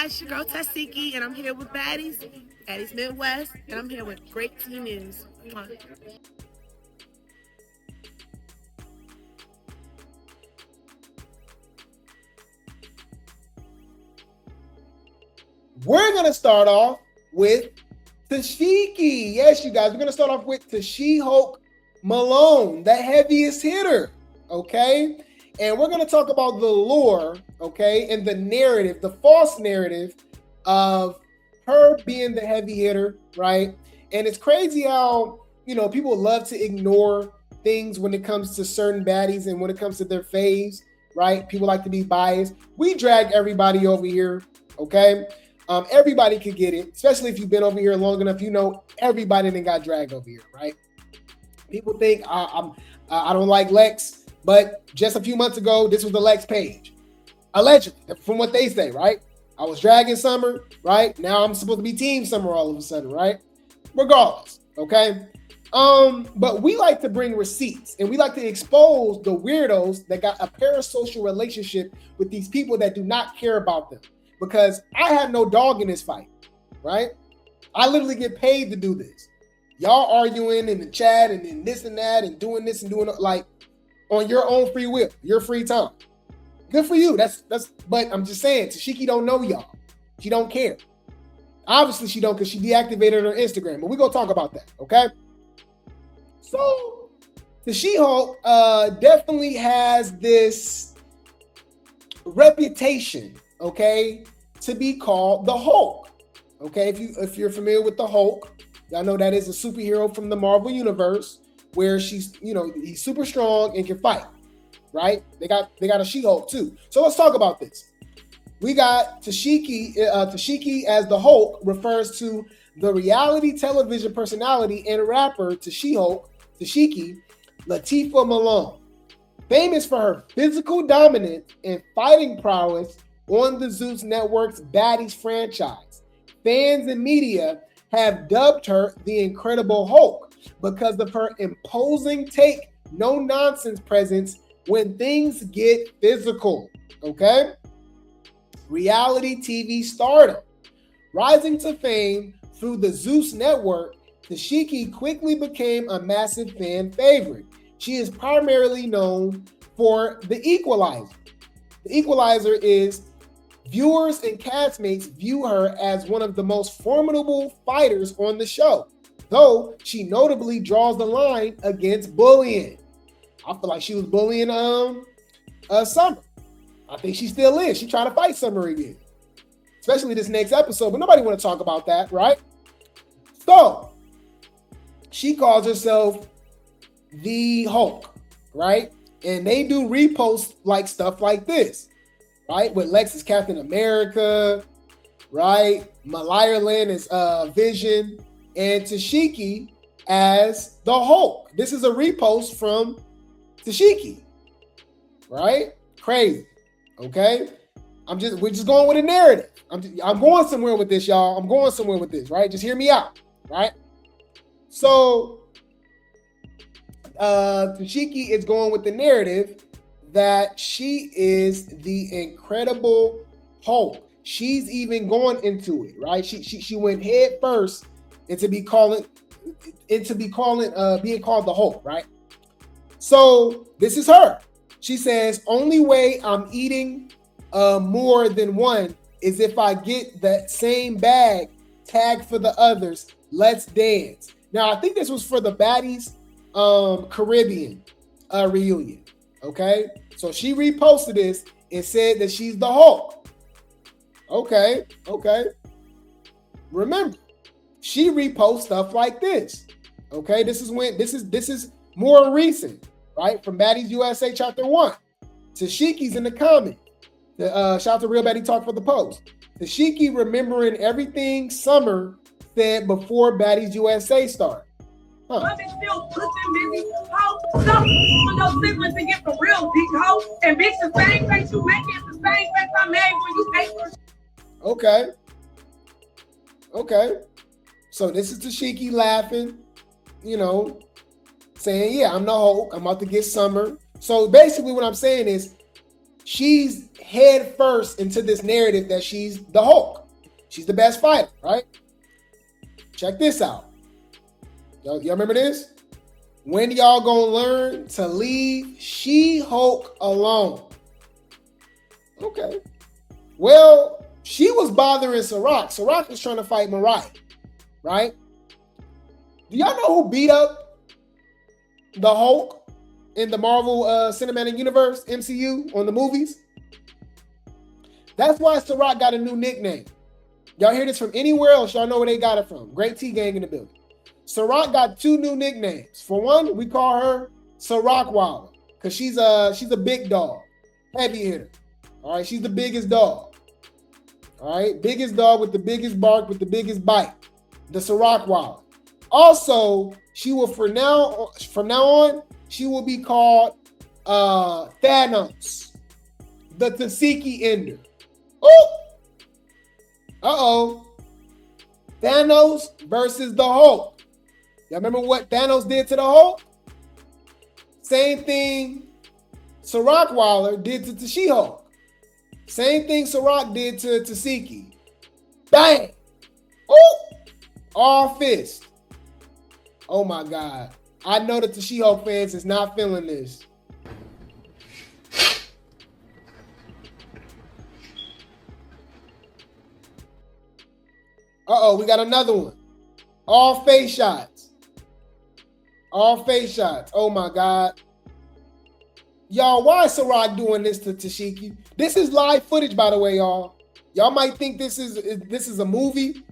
Hi, it's your girl Tesehki, and I'm here with Baddies Midwest, and I'm here with Grape Tea News. Mwah. We're going to start off with Tesehki. Yes, you guys, we're going to start off with Tesehki Malone, the heaviest hitter, okay? And we're going to talk about the lore, okay, and the narrative, the false narrative of her being the heavy hitter, right? And it's crazy how, people love to ignore things when it comes to certain baddies and when it comes to their faves, right? People like to be biased. We drag everybody over here, okay? Everybody could get it, especially if you've been over here long enough. Everybody then got dragged over here, right? People think I don't like Lex, but just a few months ago, this was the Lex page. Allegedly, from what they say, right? I was dragging Summer, right? Now I'm supposed to be Team Summer all of a sudden, right? Regardless, okay? But we like to bring receipts and we like to expose the weirdos that got a parasocial relationship with these people that do not care about them. Because I have no dog in this fight, right? I literally get paid to do this. Y'all arguing in the chat and then this and that and doing this and doing like on your own free will, your free time. Good for you. That's. But I'm just saying, Tesehki don't know y'all. She don't care. Obviously, she don't because she deactivated her Instagram. But we're gonna talk about that, okay? So Tesehki definitely has this reputation, okay, to be called the Hulk. Okay, if you're familiar with the Hulk, y'all know that is a superhero from the Marvel universe where she's, he's super strong and can fight, right? They got a She-Hulk too. So let's talk about this. We got Tesehki. Tesehki as the Hulk refers to the reality television personality and rapper Tesehki Latifah Malone, famous for her physical dominance and fighting prowess on the Zeus Network's Baddies franchise. Fans and media have dubbed her the Incredible Hulk because of her imposing no-nonsense presence when things get physical, okay? Reality TV stardom. Rising to fame through the Zeus Network, Tesehki quickly became a massive fan favorite. She is primarily known for The Equalizer. The Equalizer is viewers and castmates view her as one of the most formidable fighters on the show, though she notably draws the line against bullying. I feel like she was bullying Summer. I think she still is. She trying to fight Summer again, especially this next episode, but nobody want to talk about that, right? So she calls herself the Hulk, right? And they do repost like stuff like this, right? With Lex as Captain America, right? Malayerland as Vision, and Tesehki as the Hulk. This is a repost from Tesehki, right? Crazy, okay? We're just going with a narrative. I'm going somewhere with this, y'all. I'm going somewhere with this, right? Just hear me out, right? So Tesehki is going with the narrative that she is the Incredible Hulk. She's even going into it, right? She went head first into being called the Hulk, right? So this is her. She says, only way I'm eating more than one is if I get that same bag, tag for the others, let's dance. Now, I think this was for the Baddies Caribbean reunion, okay? So she reposted this and said that she's the Hulk. Okay. Remember, she reposts stuff like this, okay? This is more recent, right? From Baddies USA Chapter 1. Tesehki's in the comment. Shout out to Real Baddie Talk for the post. Tesehki remembering everything Summer said before Baddies USA started. Women still pushing busy hoe. Stop on those siblings and get the real deep hoe. And bitch, the same face you make is the same face I made when you ate for. Okay. So this is Tesehki laughing, saying, yeah, I'm the Hulk. I'm about to get Summer. So basically what I'm saying is she's head first into this narrative that she's the Hulk. She's the best fighter, right? Check this out. Y'all remember this? When y'all gonna learn to leave She-Hulk alone? Okay. Well, she was bothering Ciroc. Ciroc was trying to fight Mariah, right? Do y'all know who beat up the Hulk in the Marvel Cinematic Universe, MCU, on the movies? That's why Ciroc got a new nickname. Y'all hear this from anywhere else, y'all know where they got it from. Grape Tea gang in the building. Ciroc got 2 new nicknames. For one, we call her Cirocwilder because she's a big dog, heavy hitter. All right, she's the biggest dog. All right, biggest dog with the biggest bark, with the biggest bite, the Cirocwilder. Also, she will from now on, she will be called Thanos, the Tesehki ender. Oh, Thanos versus the Hulk. Y'all remember what Thanos did to the Hulk? Same thing Cirocwilder did to the She-Hulk. Same thing Ciroc did to Tesehki. Bang! Oh! All fist. Oh my God. I know that the She-Hulk fans is not feeling this. We got another one. All face shots. All face shots. Oh my God. Y'all, why is Ciroc doing this to Tesehki? This is live footage, by the way, y'all. Y'all might think this is a movie.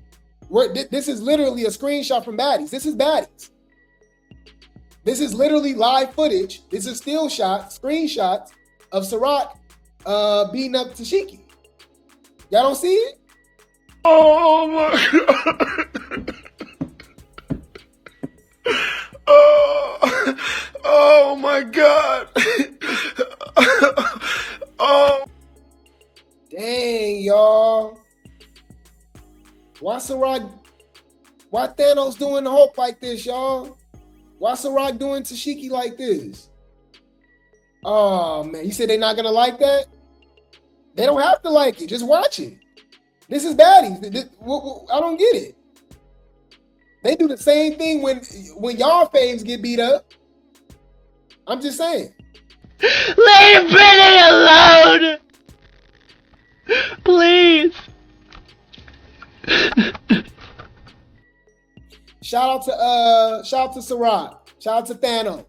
This is literally a screenshot from Baddies. This is Baddies. This is literally live footage. This is still screenshots of Ciroc beating up Tesehki. Y'all don't see it? Oh my God. Oh my God. Oh. Dang, y'all. Why Thanos doing the Hulk like this, y'all? Why Ciroc doing Tesehki like this? Oh man, you said they're not gonna like that? They don't have to like it. Just watch it. This is Baddies. I don't get it. They do the same thing when y'all faves get beat up. I'm just saying. Leave Brittany alone! Please! Shout out to Ciroc. Shout out to Thanos.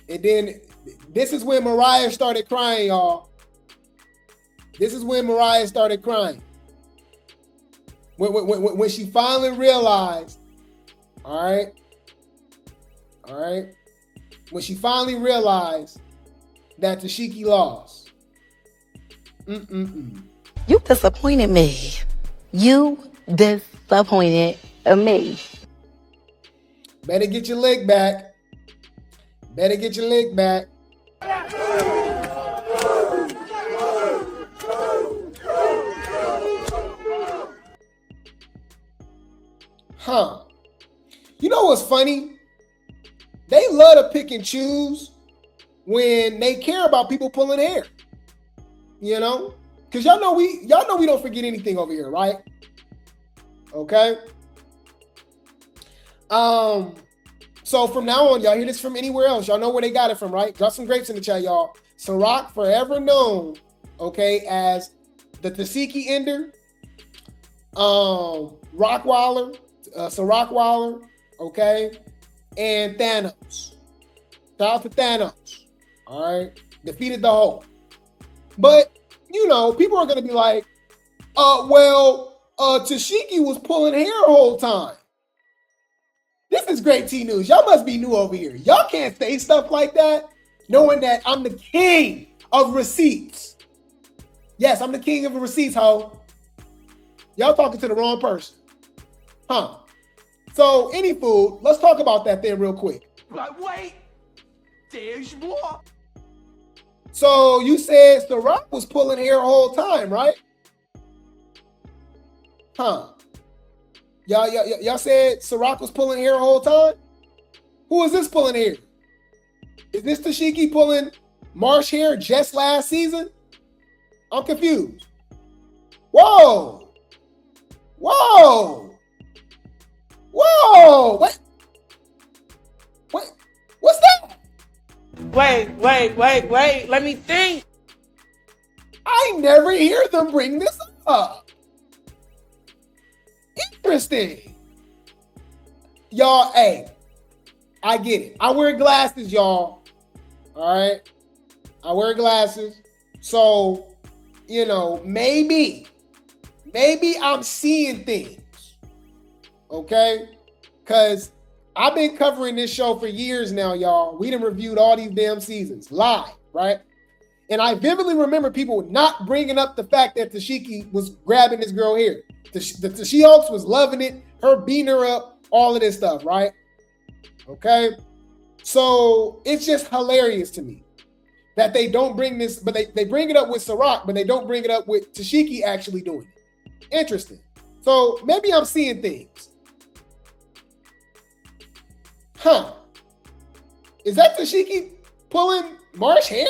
And then this is when Mariah started crying, y'all. This is when Mariah started crying. When she finally realized, all right, when she finally realized that Tesehki lost. You disappointed me. You disappointed me. Better get your leg back. Better get your leg back. Huh. You know what's funny? They love to pick and choose when they care about people pulling hair. You know? Because y'all know we don't forget anything over here, right? Okay. So from now on, y'all hear this from anywhere else. Y'all know where they got it from, right? Drop some grapes in the chat, y'all. Ciroc forever known, okay, as the Tesehki ender, Cirocwilder, okay, and Thanos. Shout out to Thanos. All right, defeated the Hulk. But you know, people are gonna be like, Tesehki was pulling hair the whole time. This is Grape Tea news. Y'all must be new over here. Y'all can't say stuff like that, knowing that I'm the king of receipts. Yes, I'm the king of the receipts, ho. Y'all talking to the wrong person. Huh. So, any food, let's talk about that then real quick. Like, wait, there's more. So, you said Sarra was pulling hair the whole time, right? Huh. Y'all said Ciroc was pulling hair the whole time? Who is this pulling hair? Is this Tesehki pulling Marsh hair just last season? I'm confused. Whoa. Whoa. Whoa. What? What's that? Wait. Let me think. I never hear them bring this up. Interesting. Y'all, hey, I get it. I wear glasses, y'all. All right? I wear glasses. So, you know, maybe I'm seeing things. Okay? Because I've been covering this show for years now, y'all. We done reviewed all these damn seasons live, right? And I vividly remember people not bringing up the fact that Tesehki was grabbing this girl hair. The She-Hulks was loving it, her beating her up, all of this stuff, right? Okay? So it's just hilarious to me that they don't bring this, but they bring it up with Ciroc, but they don't bring it up with Tesehki actually doing it. Interesting. So maybe I'm seeing things. Huh. Is that Tesehki pulling Marsh hair?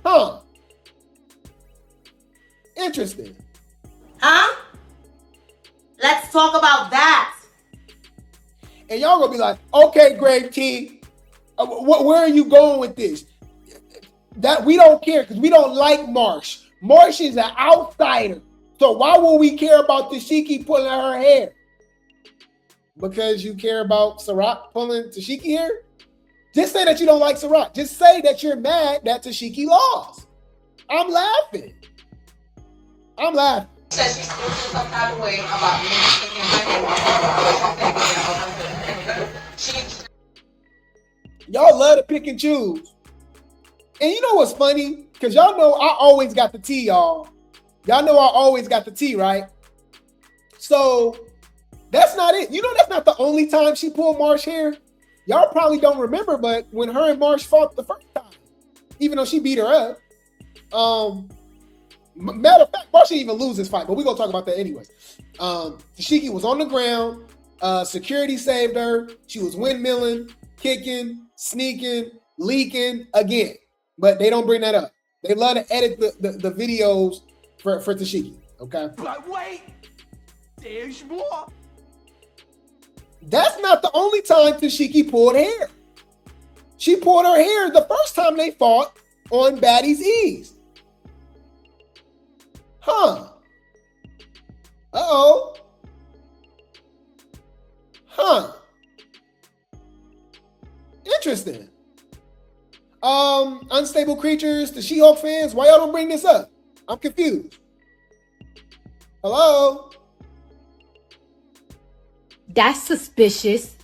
Huh. Interesting. Huh? Let's talk about that. And y'all gonna be like, okay, Grape Tea, where are you going with this? That we don't care because we don't like Marsh. Marsh is an outsider. So why would we care about Tesehki pulling her hair? Because you care about Ciroc pulling Tesehki hair? Just say that you don't like Ciroc. Just say that you're mad that Tesehki lost. I'm laughing. Says she still feels some kind of way about me sticking Y'all love to pick and choose. And you know what's funny? Because y'all know I always got the tea, y'all. Y'all know I always got the tea, right? So that's not it. You know that's not the only time she pulled Marsh hair. Y'all probably don't remember, but when her and Marsh fought the first time, even though she beat her up, matter of fact, Marsh didn't even lose this fight, but we're gonna talk about that anyways. Tesehki was on the ground, security saved her, she was windmilling, kicking, sneaking, leaking again. But they don't bring that up. They love to edit the videos for Tesehki, okay? But wait, there's more. That's not the only time Tesehki pulled hair. She pulled her hair the first time they fought on Baddie's Ease. Huh. Uh-oh. Huh. Interesting. Unstable creatures, the She-Hulk fans, why y'all don't bring this up? I'm confused. Hello? That's suspicious.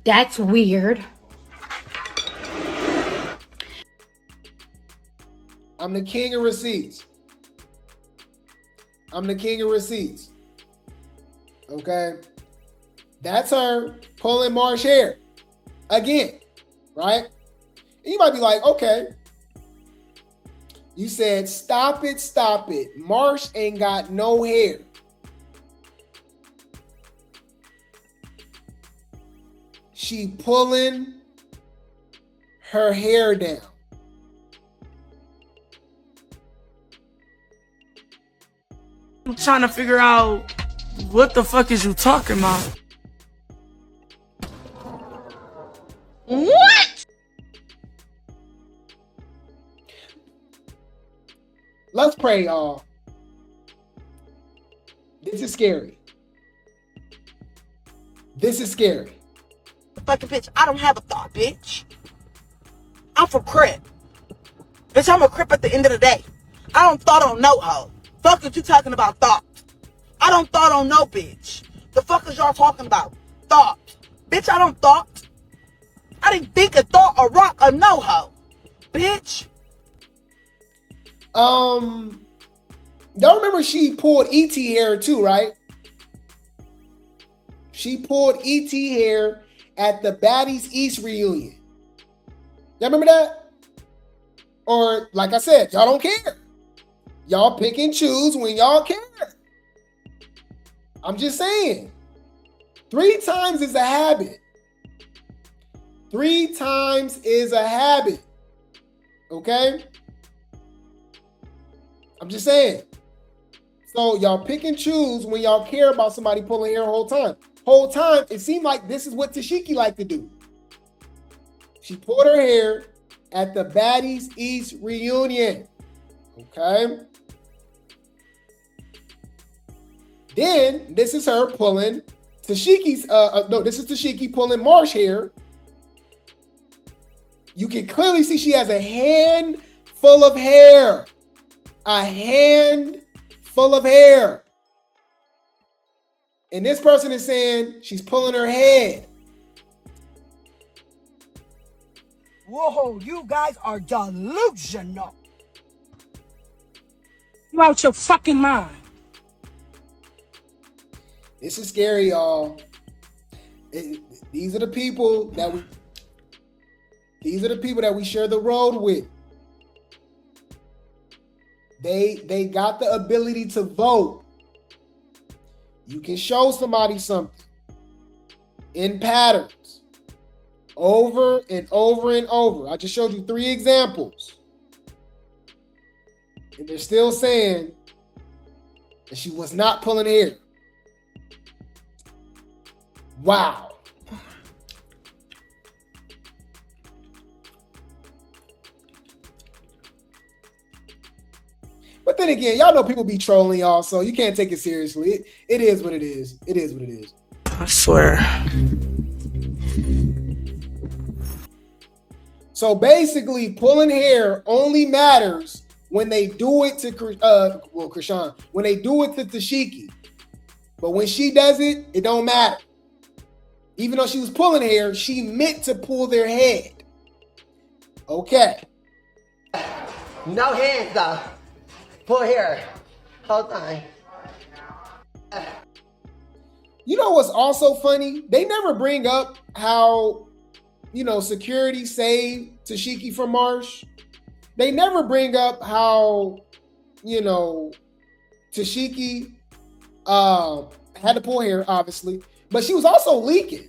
That's weird. I'm the king of receipts. Okay? That's her pulling Marsh hair. Again. Right? And you might be like, okay. You said, stop it. Marsh ain't got no hair. She pulling her hair down. I'm trying to figure out what the fuck is you talking about? What? Let's pray, y'all. This is scary. Fucking bitch, I don't have a thought, bitch. I'm from Crip. Bitch, I'm a Crip at the end of the day. I don't thought on no hoe. Fuck is you talking about thought? I don't thought on no bitch. The fuck is y'all talking about? Thought. Bitch, I don't thought. I didn't think a thought or rock or no hoe. Bitch. Y'all remember she pulled ET hair too, right? She pulled ET hair at the Baddies East reunion. Y'all remember that? Or like I said, y'all don't care. Y'all pick and choose when y'all care. I'm just saying. 3 times is a habit. 3 times is a habit. Okay? I'm just saying. So y'all pick and choose when y'all care about somebody pulling hair whole time. Whole time, it seemed like this is what Tesehki liked to do. She pulled her hair at the Baddies East reunion. Okay? Then this is her pulling Tesehki's, this is Tesehki pulling Marsh hair. You can clearly see she has a handful of hair. A handful of hair. And this person is saying she's pulling her head. Whoa, you guys are delusional. You out your fucking mind. This is scary, y'all. These are the people that we share the road with. They got the ability to vote. You can show somebody something in patterns over and over and over. I just showed you 3 examples. And they're still saying that she was not pulling hair. Wow. But then again, y'all know people be trolling y'all, so you can't take it seriously. It is what it is. It is what it is. I swear. So basically, pulling hair only matters when they do it to Krishan, when they do it to Tesehki. But when she does it, it don't matter. Even though she was pulling hair, she meant to pull their head. Okay. No hands though. Pull here. Whole time. You know what's also funny? They never bring up how, security saved Tesehki from Marsh. They never bring up how, Tesehki had to pull hair, obviously, but she was also leaking.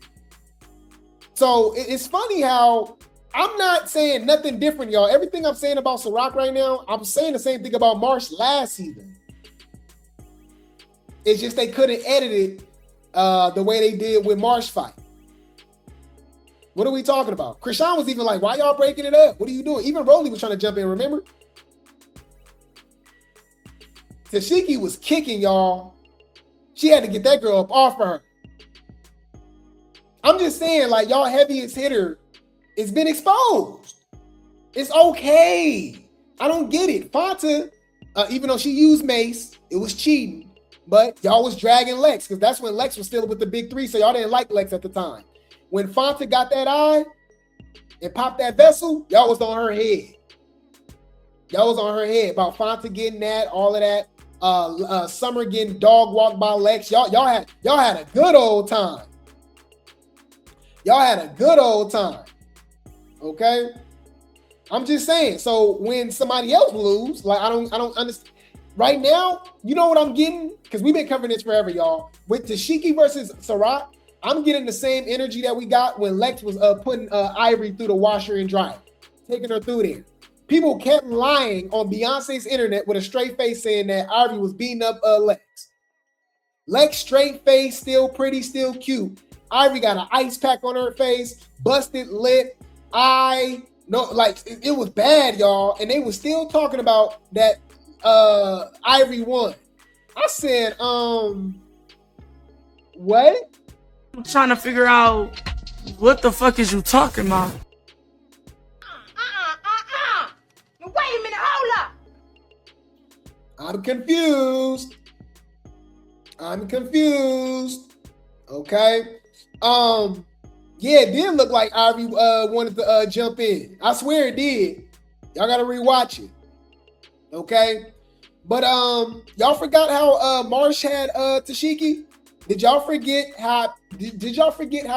So it's funny how I'm not saying nothing different, y'all. Everything I'm saying about Ciroc right now, I'm saying the same thing about Marsh last season. It's just they couldn't edit it the way they did with Marsh fight. What are we talking about? Krishan was even like, why y'all breaking it up? What are you doing? Even Rolly was trying to jump in, remember? Tesehki was kicking, y'all. She had to get that girl up off of her. I'm just saying, like, y'all heaviest hitter, it's been exposed. It's okay. I don't get it. Fanta, even though she used mace, it was cheating. But y'all was dragging Lex, because that's when Lex was still with the big 3, so y'all didn't like Lex at the time. When Fanta got that eye and popped that vessel, y'all was on her head. Y'all was on her head about Fanta getting that, all of that. Summer getting dog walked by Lex. Y'all had a good old time. Y'all had a good old time. Okay? I'm just saying. So when somebody else lose, like I don't understand. Right now, you know what I'm getting? Because we've been covering this forever, y'all. With Tesehki versus Ciroc, I'm getting the same energy that we got when Lex was putting Ivory through the washer and dryer, taking her through there. People kept lying on Beyonce's internet with a straight face saying that Ivory was beating up Lex. Lex straight face, still pretty, still cute. Ivory got an ice pack on her face, busted lip, eye. No, like it was bad, y'all. And they were still talking about that Ivory won. I said, what? I'm trying to figure out what the fuck is you talking about? Wait a minute, hold up. I'm confused. Okay. Yeah, it did look like Ivory wanted to jump in. I swear it did. Y'all gotta rewatch it. Okay. But y'all forgot how Marsh had Tesehki? Did y'all forget how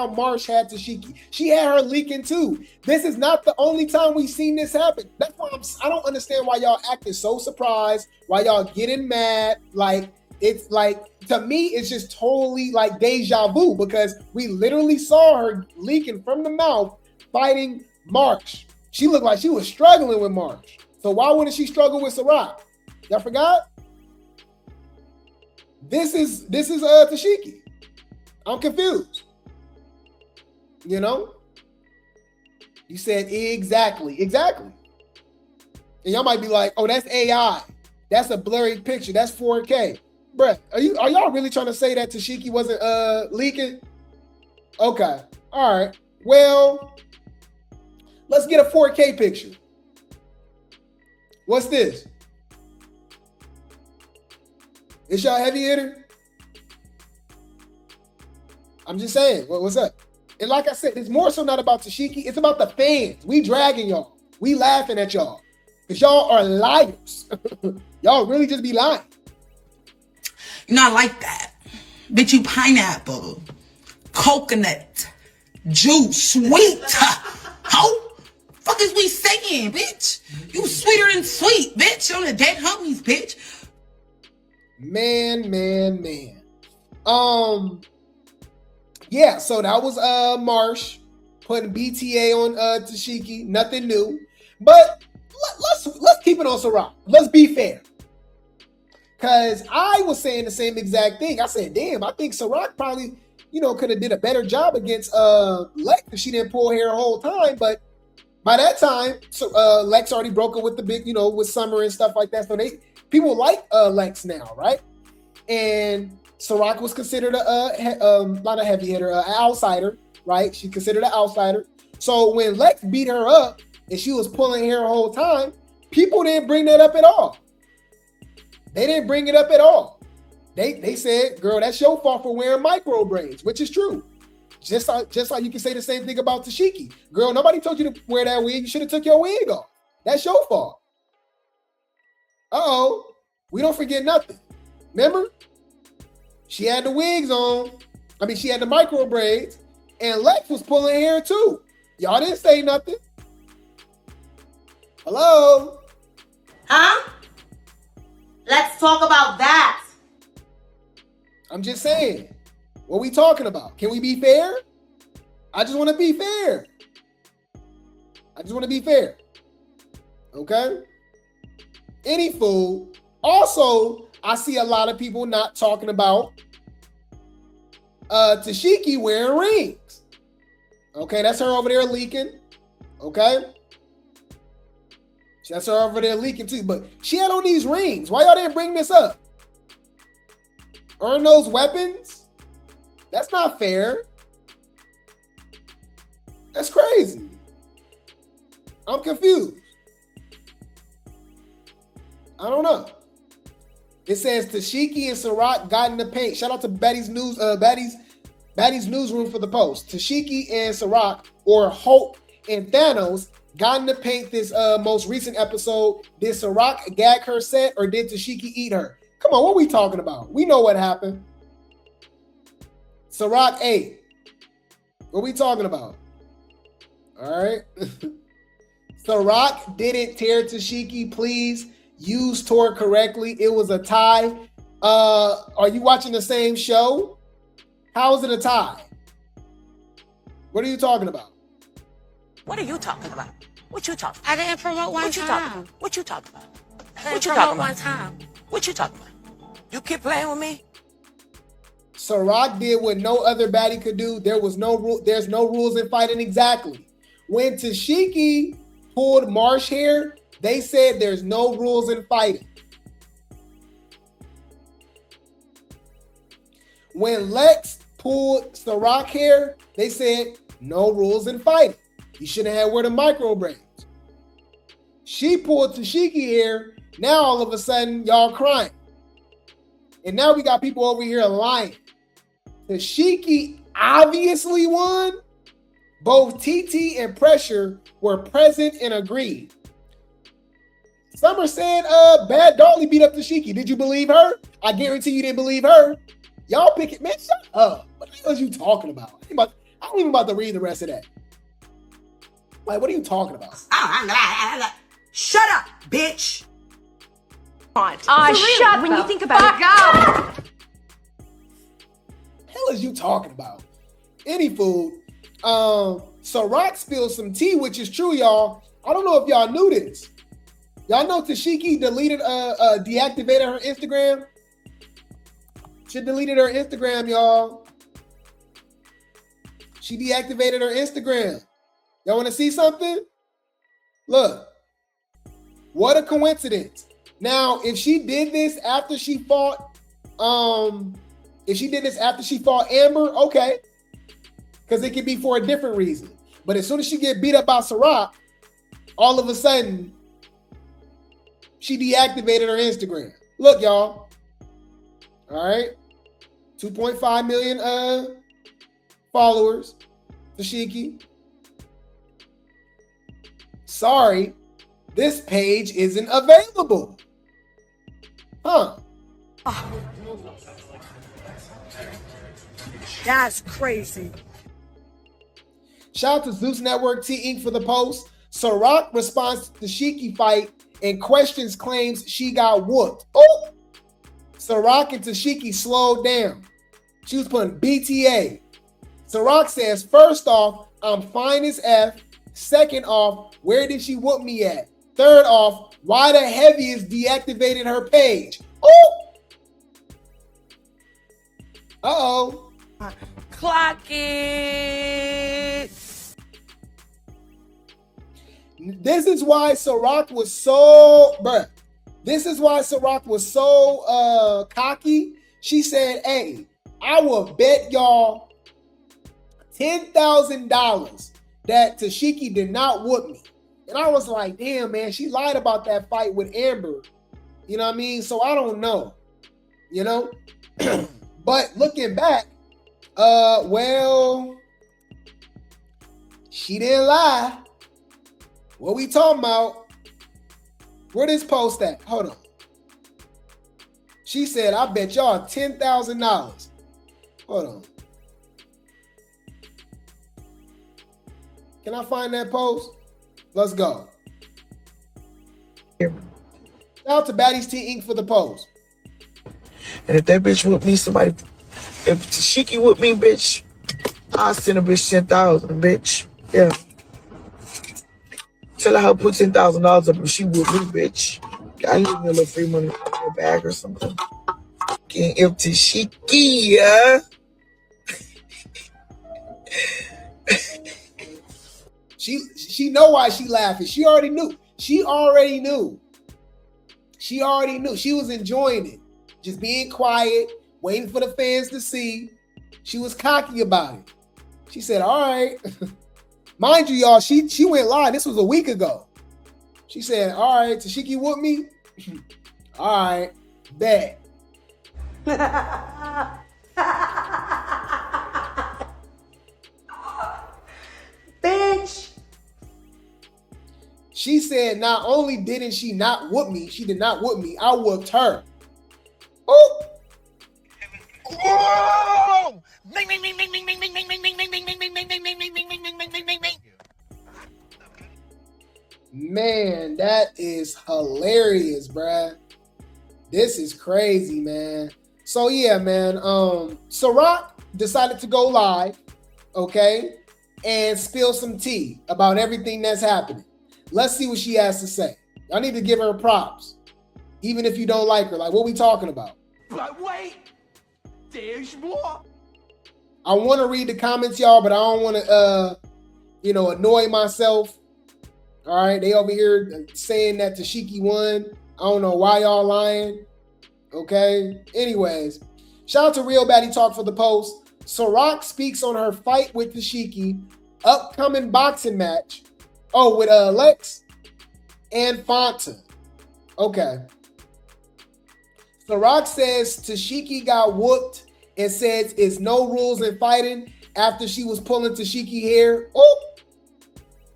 Marsh had Tesehki? She had her leaking too. This is not the only time we've seen this happen. That's why I don't understand why y'all acting so surprised, why y'all getting mad. Like it's like, to me, it's just totally like deja vu because we literally saw her leaking from the mouth fighting Marsh. She looked like she was struggling with Marsh. So why wouldn't she struggle with Ciroc? Y'all forgot? This is Tesehki. I'm confused. You know? You said exactly. And y'all might be like, oh, that's AI. That's a blurry picture. That's 4K. Bruh, are y'all really trying to say that Tesehki wasn't leaking? Okay. All right. Well, let's get a 4K picture. What's this? Is y'all heavy hitter? I'm just saying. What's up? And like I said, it's more so not about Tesehki. It's about the fans. We dragging y'all. We laughing at y'all. Because y'all are liars. Y'all really just be lying. You're not like that. Bitch, you pineapple, coconut, juice, sweet. How fuck is we saying, bitch? You sweeter than sweet, bitch. On the dead homies, bitch. Man. Yeah, so that was Marsh putting BTA on Tesehki. Nothing new. But let's keep it on Sarra. Let's be fair. Because I was saying the same exact thing. I said, damn, I think Ciroc probably, could have did a better job against Lex if she didn't pull hair the whole time. But by that time, Lex already broke up with the big, with Summer and stuff like that. So people like Lex now, right? And Ciroc was considered not a heavy hitter, an outsider, right? She considered an outsider. So when Lex beat her up and she was pulling hair the whole time, people didn't bring that up at all. They didn't bring it up at all. They said, girl, that's your fault for wearing micro braids, which is true. Just like you can say the same thing about Tesehki. Girl, nobody told you to wear that wig. You should have took your wig off. That's your fault. Uh-oh. We don't forget nothing. Remember? She had the wigs on. She had the micro braids. And Lex was pulling hair too. Y'all didn't say nothing. Hello? Huh? Let's talk about that. I'm just saying. What we talking about? Can we be fair? I just want to be fair. Okay? Any fool. Also, I see a lot of people not talking about Tesehki wearing rings. Okay, that's her over there leaking. Okay? That's her over there leaking too. But she had on these rings. Why y'all didn't bring this up? Earn those weapons? That's not fair. That's crazy. I'm confused. I don't know. It says Tesehki and Ciroc got in the paint. Shout out to Betty's newsroom for the post. Tesehki and Ciroc, or Hulk and Thanos, got in the paint this most recent episode. Did Ciroc gag her set or did Tesehki eat her? Come on, what are we talking about? We know what happened. Ciroc ate. What are we talking about? All right. Ciroc didn't tear Tesehki. Please use tore correctly. It was a tie. Are you watching the same show? How is it a tie? What are you talking about? What are you talking about? What you talking about? I didn't promote one time. What you talking about? What you talking about? What you talking about? You keep playing with me? Ciroc did what no other baddie could do. There's no rules in fighting. Exactly. When Tesehki pulled Marsh hair, they said there's no rules in fighting. When Lex pulled Ciroc hair, they said no rules in fighting. You shouldn't have wear the micro braids. She pulled Tesehki hair. Now all of a sudden, y'all crying. And now we got people over here lying. Tesehki obviously won. Both TT and Pressure were present and agreed. Summer said, Bad Dolly beat up Tesehki. Did you believe her? I guarantee you didn't believe her. Y'all pick it. Man, shut up. What the hell are you talking about? I don't even about to read the rest of that. Like, what are you talking about? Shut up, bitch. Shut when you think about it. Hell is you talking about? Any food. Ciroc spilled some tea, which is true, y'all. I don't know if y'all knew this. Y'all know Tesehki deactivated her Instagram? She deleted her Instagram, y'all. She deactivated her Instagram. Y'all want to see something? Look. What a coincidence. Now, if she did this after she fought, Amber, okay. Because it could be for a different reason. But as soon as she get beat up by Sarra, all of a sudden, she deactivated her Instagram. Look, y'all. All right. 2.5 million followers. Tesehki. Sorry, this page isn't available. Huh. That's crazy. Shout out to Zeus Network T Inc. for the post. Ciroc responds to the Tesehki fight and questions claims she got whooped. Oh! Ciroc and Tesehki slowed down. She was putting BTA. Ciroc says, first off, I'm fine as F. Second off, where did she whoop me at? Third off, why the heaviest deactivated her page? Oh! Uh-oh. Clock it. This is why Ciroc was so, this is why Ciroc was so cocky. She said, hey, I will bet y'all $10,000 that Tesehki did not whoop me. And I was like, damn, man, she lied about that fight with Amber. You know what I mean? So I don't know, you know? But looking back, well, she didn't lie. What we talking about? Where this post at? Hold on. She said, I bet y'all $10,000. Hold on. Can I find that post? Let's go. Shout out to Baddies T Inc. for the post. And if that bitch whoop me, somebody, if Tesehki whoop me, bitch, I'll send a bitch 10,000, bitch. Yeah. Tell her put $10,000 up if she whoop me, bitch. I need a little free money in her bag or something. If Tesehki, yeah. She know why she laughing. She already knew. She already knew. She was enjoying it. Just being quiet, waiting for the fans to see. She was cocky about it. She said, all right. Mind you, y'all, she went live. This was a week ago. She said, all right, Tesehki whoop me? All right, bet. Bitch. She said not only didn't she not whoop me, she did not whoop me, I whooped her. Oh! Whoa! Man, that is hilarious, bruh. This is crazy, man. So yeah, man. Ciroc decided to go live, okay, and spill some tea about everything that's happening. Let's see what she has to say. Y'all need to give her props, even if you don't like her. Like, what we talking about? But wait, there's more. I want to read the comments, y'all, but I don't want to, annoy myself. All right, they over here saying that Tesehki won. I don't know why y'all lying. Okay. Anyways, shout out to Real Baddie Talk for the post. Ciroc speaks on her fight with Tesehki, upcoming boxing match. Oh, with Lex and Fanta. Okay. Ciroc says Tesehki got whooped and says it's no rules in fighting after she was pulling Tesehki hair. Oh.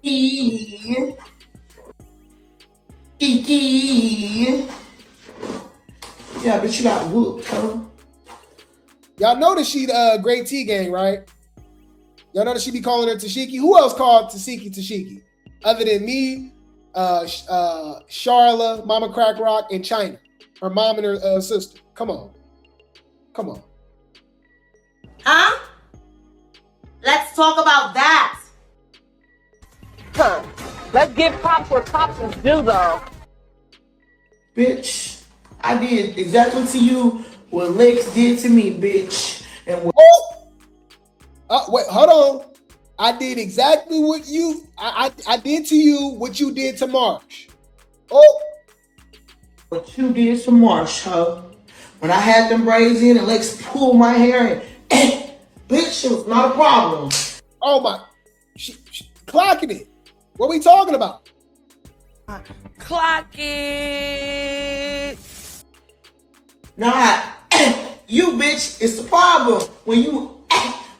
Yeah, but you got whooped, huh? Y'all know that she Grape Tea gang, right? Y'all know that she be calling her Tesehki. Who else called Tesehki? Other than me, Charla, Mama Crack Rock, and China. Her mom and her sister. Come on. Come on. Huh? Let's talk about that. Huh. Let's give cops what cops do, though. Bitch, I did exactly to you what Lex did to me, bitch. And what Wait, hold on. I did exactly what you I did to you what you did to Marsh. Oh, what you did to Marsh, huh? When I had them braids in and Lex pulled my hair and bitch, it was not a problem. Oh my, she clocking it. What we talking about? Clock it. Nah, you bitch, it's the problem. When you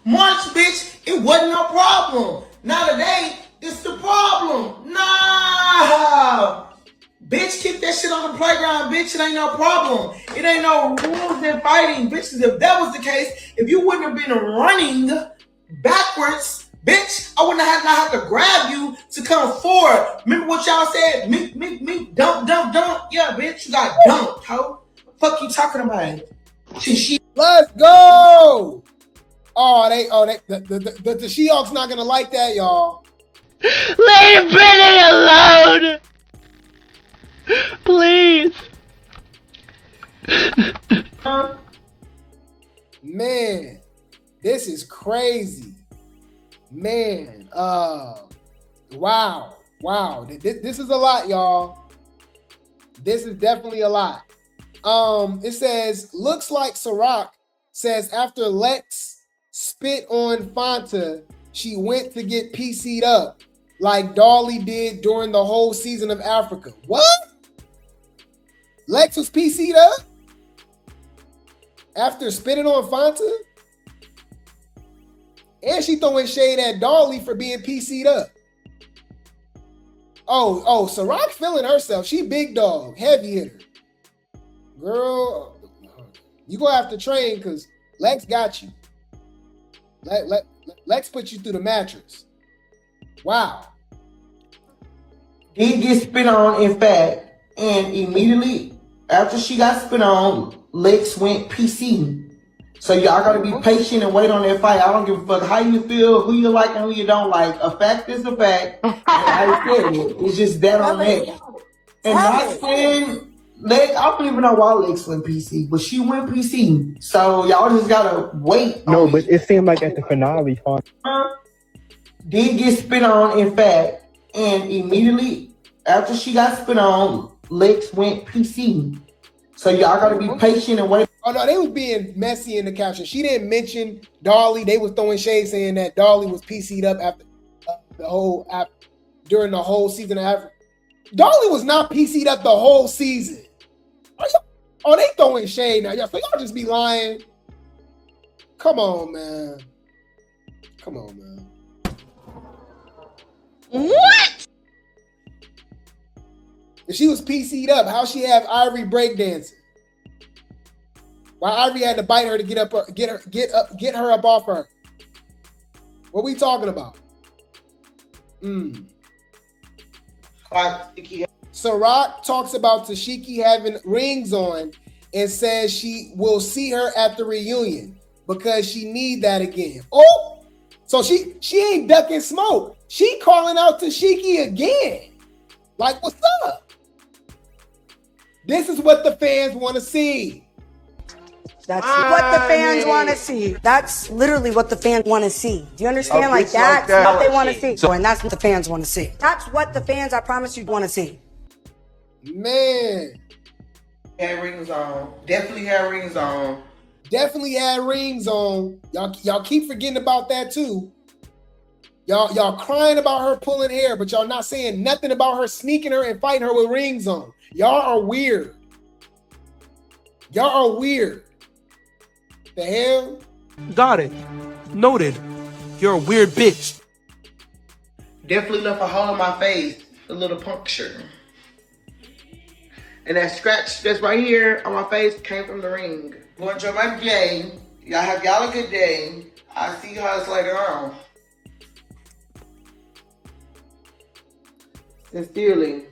March, bitch, it wasn't no problem. Now today, it's the problem. Nah. Bitch, keep that shit on the playground, bitch. It ain't no problem. It ain't no rules in fighting, bitches. If that was the case, if you wouldn't have been running backwards, bitch, I wouldn't have to grab you to come forward. Remember what y'all said? Me, dump. Yeah, bitch, you got dumped, ho. Fuck you talking about? Let's go. The Seahawks not gonna like that, y'all. Leave Brittany alone! Please. Man, this is crazy. Man, wow. This is a lot, y'all. This is definitely a lot. It says, looks like Ciroc says after Lex spit on Fanta, she went to get PC'd up like Dolly did during the whole season of Africa. What? Lex was PC'd up after spitting on Fanta? And she throwing shade at Dolly for being PC'd up. Oh, Ciroc feeling herself. She big dog, heavy hitter. Girl, you gonna have to train because Lex got you. Lex put you through the mattress. Wow. Did get spit on, in fact, and immediately after she got spit on, Lex went PC. So y'all gotta be patient and wait on that fight. I don't give a fuck how you feel, who you like and who you don't like. A fact is a fact. And I said it's just that on that. And not saying Lex, I don't even know why Lex went PC, but she went PC. So y'all just gotta wait. No, but it seemed like at the finale, did get spit on, in fact, and immediately after she got spit on, Lex went PC. So y'all gotta be patient and wait. Oh no, they was being messy in the caption. She didn't mention Dolly. They was throwing shade saying that Dolly was PC'd up after during the whole season of Africa. Dolly was not PC'd up the whole season. Oh, they throwing shade now. Y'all just be lying. Come on, man. What? If she was PC'd up, how she have Ivory breakdancing? Why Ivory had to bite her to get her up off her? What we talking about? Ciroc talks about Tesehki having rings on and says she will see her at the reunion because she need that again. Oh, so she ain't ducking smoke. She calling out Tesehki again. Like, what's up? This is what the fans want to see. That's what the fans want to see. That's literally what the fans want to see. Do you understand? Like that's what they want to see. And that's what the fans want to see. That's what the fans, I promise you, want to see. Man. Had rings on. Definitely had rings on. Y'all keep forgetting about that too. Y'all crying about her pulling hair, but y'all not saying nothing about her sneaking her and fighting her with rings on. Y'all are weird. The hell? Got it. Noted. You're a weird bitch. Definitely left a hole in my face. A little puncture. And that scratch that's right here on my face came from the ring. Go enjoy my day. Y'all have a good day. I'll see you guys later on. Sincerely,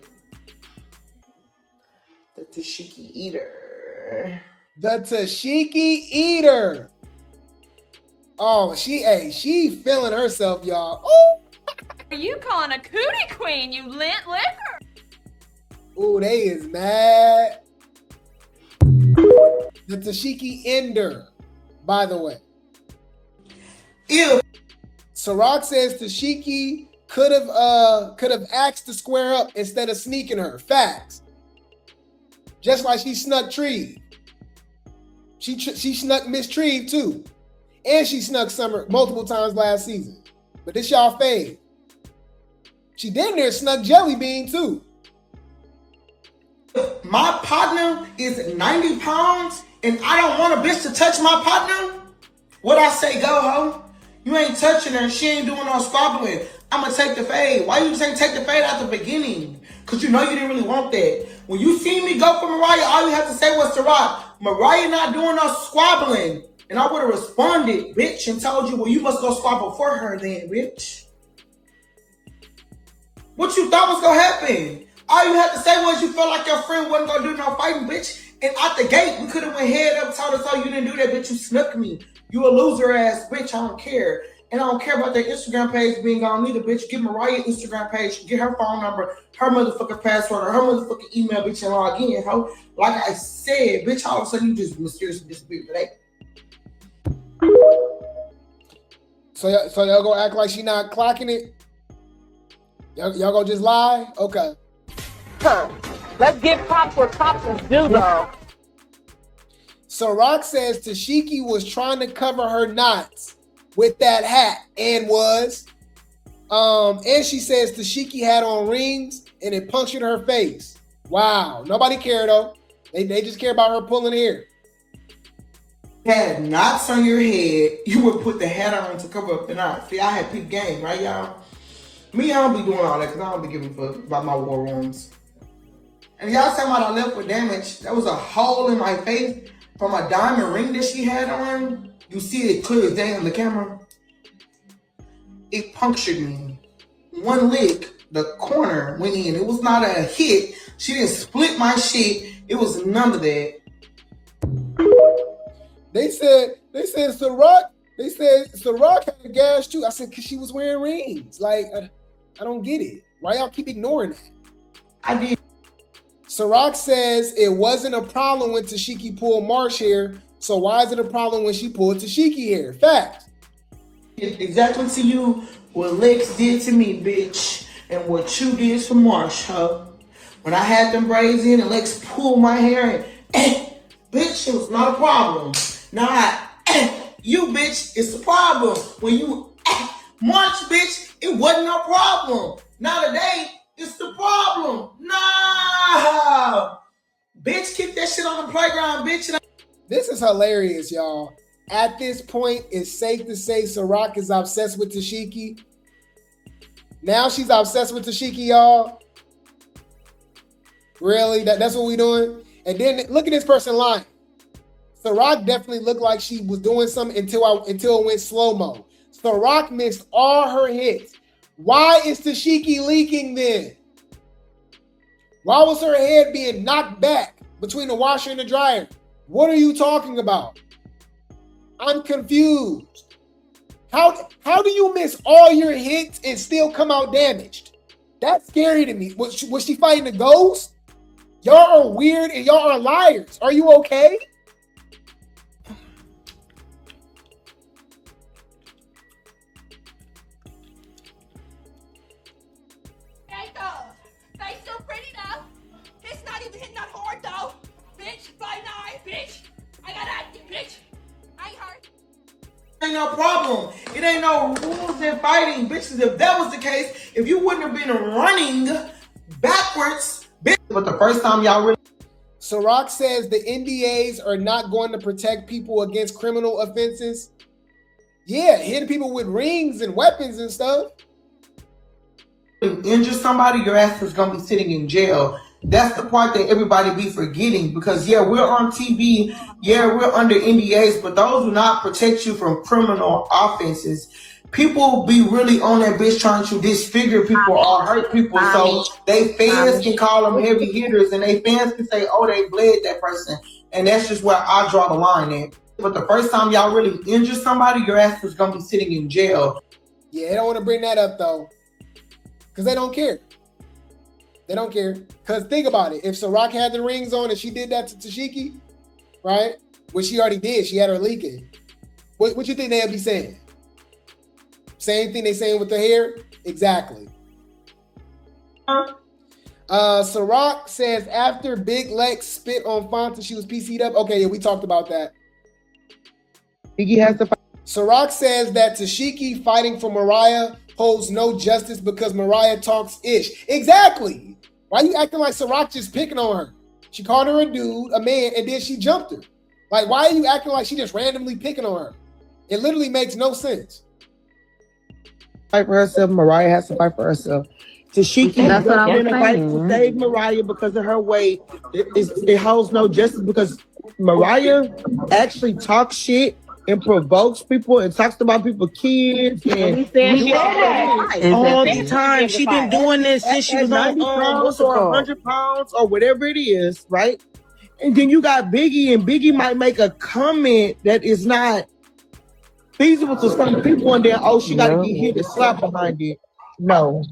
the Tesehki Eater. The Tesehki eater. Oh, she feeling herself, y'all. Oh. Are you calling a cootie queen, you lint liquor? Ooh, they is mad. The Tesehki ender, by the way. Ew. Ciroc says Tesehki could have asked to square up instead of sneaking her. Facts. Just like she snuck Treve. She snuck Miss Treve too. And she snuck Summer multiple times last season. But this y'all fave. She damn near snuck Jelly Bean too. My partner is 90 pounds and I don't want a bitch to touch my partner. What I say, go ho? You ain't touching her. She ain't doing no squabbling. I'ma take the fade. Why you saying take the fade at the beginning? Because you know you didn't really want that. When you see me go for Mariah, all you have to say was Sarra. Mariah not doing no squabbling. And I would have responded, bitch, and told you, well, you must go squabble for her then, bitch. What you thought was gonna happen? All you had to say was you felt like your friend wasn't gonna do no fighting, bitch. And out the gate, we could have went head up, told us, oh, you didn't do that, bitch. You snuck me. You a loser ass bitch. I don't care. And I don't care about their Instagram page being gone either, bitch. Get Mariah Instagram page, get her phone number, her motherfucking password, or her motherfucking email, bitch, and log in, ho. Like I said, bitch, all of a sudden you just mysteriously disappeared today. So y'all gonna act like she not clocking it? Y'all gonna just lie? Okay. Huh. Let's give props where props is due, though. Ciroc says Tesehki was trying to cover her knots with that hat and was. And she says Tesehki had on rings and it punctured her face. Wow. Nobody cared though. They just care about her pulling hair. Had knots on your head, you would put the hat on to cover up the knots. See, I had peep game, right, y'all? Me, I don't be doing all that because I don't be giving a fuck about my war rooms. And y'all talking about I left with damage. That was a hole in my face from a diamond ring that she had on. You see it clear as day on the camera. It punctured me. One lick, the corner went in. It was not a hit. She didn't split my shit. It was none of that. They said Ciroc had a gash too. I said, cause she was wearing rings. Like, I don't get it. Why y'all keep ignoring that? I did. Ciroc says it wasn't a problem when Tesehki pulled Marsh hair, so why is it a problem when she pulled Tesehki hair? Facts. Exactly to you what Lex did to me, bitch, and what you did to Marsh, huh? When I had them braids in and Lex pulled my hair and bitch, it was not a problem. Nah, you bitch, it's a problem. When you March, bitch, it wasn't no problem. Now today, it's the problem. Nah, bitch, keep that shit on the playground, bitch. This is hilarious, y'all. At this point, it's safe to say Ciroc is obsessed with Tesehki. Now she's obsessed with Tesehki, y'all. Really? That's what we doing? And then look at this person lying. Ciroc definitely looked like she was doing something until it went slow-mo. Ciroc missed all her hits. Why is Tesehki leaking then? Why was her head being knocked back between the washer and the dryer? What are you talking about? I'm confused. How do you miss all your hits and still come out damaged? That's scary to me. Was she fighting a ghost? Y'all are weird and y'all are liars. Are you okay? They still pretty though. It's not even hitting that hard though. Bitch, 5'9", bitch. I got acting, bitch. I ain't hurt. Ain't no problem. It ain't no rules in fighting, bitches. If that was the case, if you wouldn't have been running backwards, bitch. But the first time y'all really. Ciroc says the NDAs are not going to protect people against criminal offenses. Yeah, hitting people with rings and weapons and stuff. Injure somebody, your ass is gonna be sitting in jail. That's the part that everybody be forgetting because yeah, we're on TV, yeah, we're under NDAs, but those do not protect you from criminal offenses. People be really on that bitch trying to disfigure people or hurt people, so they fans can call them heavy hitters and they fans can say, oh, they bled that person. And that's just where I draw the line at. But the first time y'all really injure somebody, your ass is gonna be sitting in jail. Yeah, they don't want to bring that up though, because they don't care. They don't care. Because think about it. If Ciroc had the rings on and she did that to Tesehki, right? Which she already did. She had her leaking. What you think they'll be saying? Same thing they saying with the hair? Exactly. Ciroc says after Big Lex spit on Fanta, she was PC'd up. Okay, yeah, we talked about that. Biggie has to fight. Ciroc says that Tesehki fighting for Mariah holds no justice because Mariah talks ish. Exactly. Why you acting like Ciroc just picking on her? She called her a dude, a man, and then she jumped her. Like, why are you acting like she just randomly picking on her? It literally makes no sense. Fight for herself. Mariah has to fight for herself. Tesehki has been a fight to save Mariah because of her weight. It holds no justice because Mariah actually talks shit and provokes people and talks about people's kids and all the time. She been doing this since she was 90 pounds or 100 pounds or whatever it is, right? And then you got Biggie, and Biggie might make a comment that is not feasible to some people, and then she got to get hit and slap behind it. No.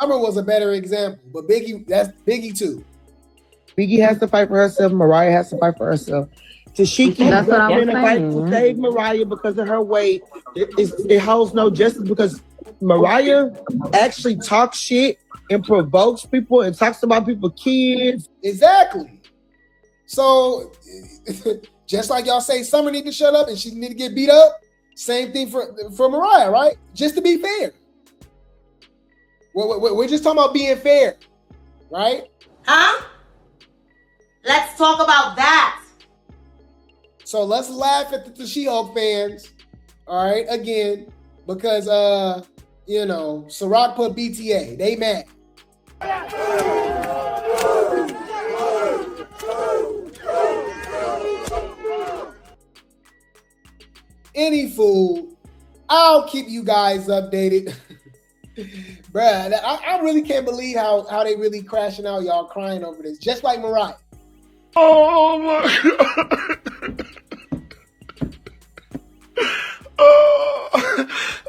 Summer was a better example, but Biggie, that's Biggie too. Biggie has to fight for herself. Mariah has to fight for herself. Tesehki has been a fight to save Mariah because of her weight. It holds no justice because Mariah actually talks shit and provokes people and talks about people's kids. Exactly. So just like y'all say Summer need to shut up and she need to get beat up, same thing for Mariah, right? Just to be fair. We're just talking about being fair, right? Huh? Let's talk about that. So let's laugh at the She-Hulk fans, all right, again, because, Ciroc put BTA. They mad. Any fool, I'll keep you guys updated. Bruh, I really can't believe how they really crashing out, y'all crying over this, just like Mariah. Oh my God.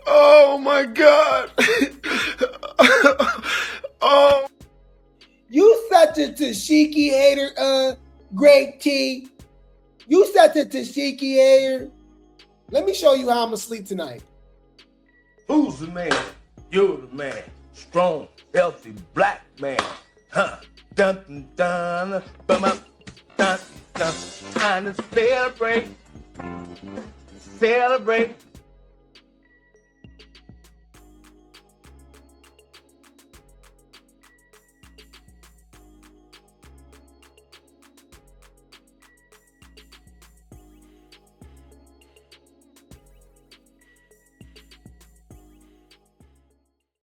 Oh my God. Oh. You such a Tesehki hater, Grape Tea. You such a Tesehki hater. Let me show you how I'm asleep tonight. Who's the man? You're the man. Strong, healthy, black man. Huh. Dun dun dun. Bum up. Dun dun. Time to celebrate. Celebrate.